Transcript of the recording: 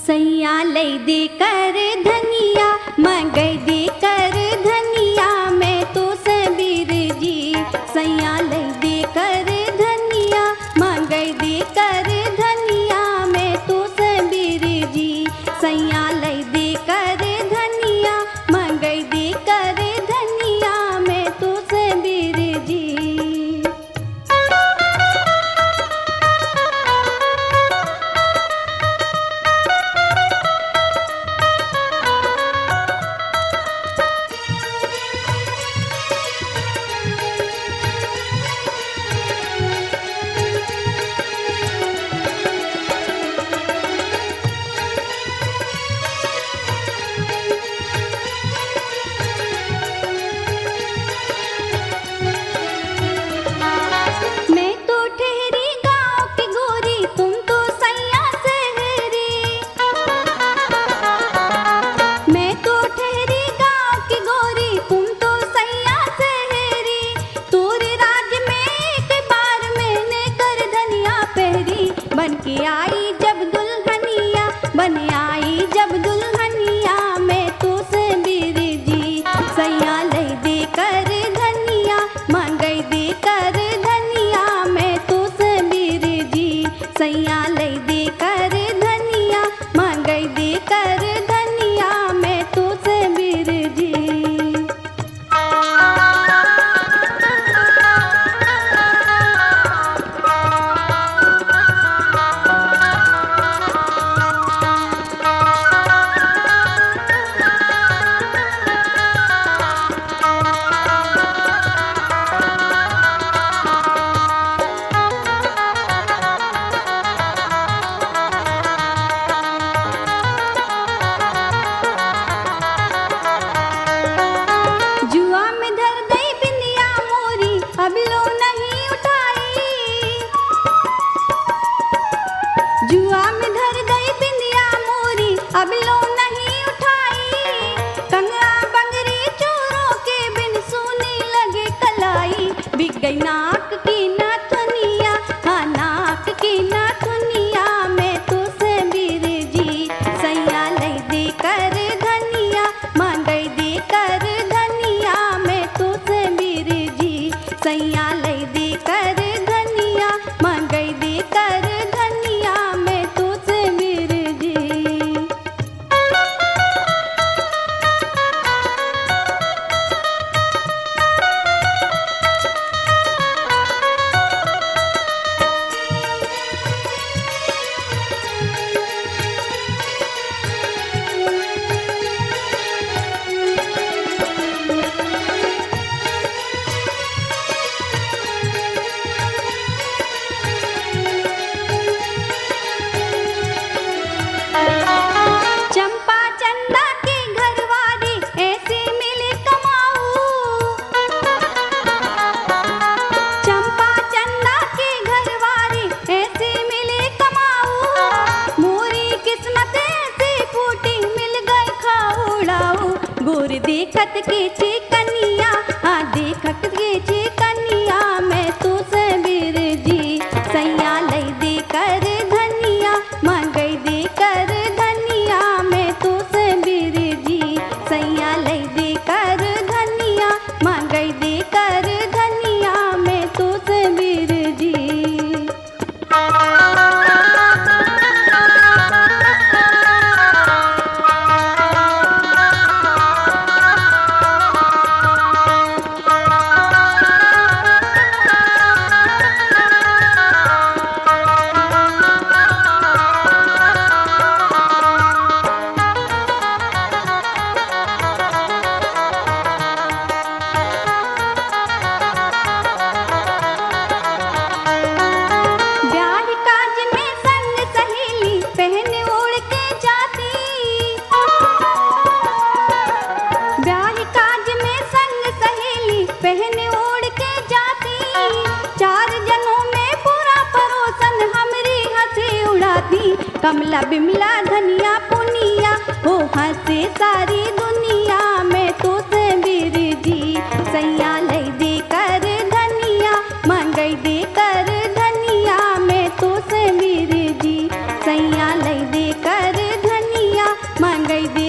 सैया लई दे कर धनिया मंगई दे कर धनिया मैं तो सबीर जी। सैया लई दे कर धनिया मंगई दे कर धनिया मैं तो सबीर जी। सैया लई दे कर धनिया मंगई दे कर धनिया मैं तो सबीर जी। बन के आई जब दुल्हनिया बन आई जब दुल्हनिया मैं तो सबीर जी। सैया लई दे कर धनिया मंगई दे कर धनिया मैं तो सबीर जी। सैया लई दे कर धनिया मंगई दे कर धनिया मैं तो सबीर जी। अब लो नहीं उठाई जुआ में धर गई बिंदिया मोरी अब लो नहीं उठाई। कंगना बंगरी चोरों के बिन सोने लगे कलाई बिक गई नाक की नाथुनिया हाँ नाक की नाथुनिया मैं तो सबीर जी। सैया लई दे कर धनिया मंगई दे कर धनिया मैं तो सबीर जी। सैया लई दे कर धनिया मंगई दे कर धनिया मैं तो सबीर जी। देखत के चे कनिया हाँ देखत के चे कनिया मैं तो सबीर जी। सैया लई दे कर धनिया मंगई दे कर धनिया मैं तो सबीर जी। सैया लई दे कर धनिया मंगई दे कर धनिया मैं तो सबीर जी। पहने ओढ़ के जाती चार जनों में पूरा परोसन हमरी हंसी उड़ाती। कमला बिमला धनिया पुनिया हो हंसे सारी दुनिया मैं तो सबीर जी। सैया लई दे कर धनिया मंगई दे कर धनिया मैं तो सबीर जी। सैया लई दे कर धनिया गई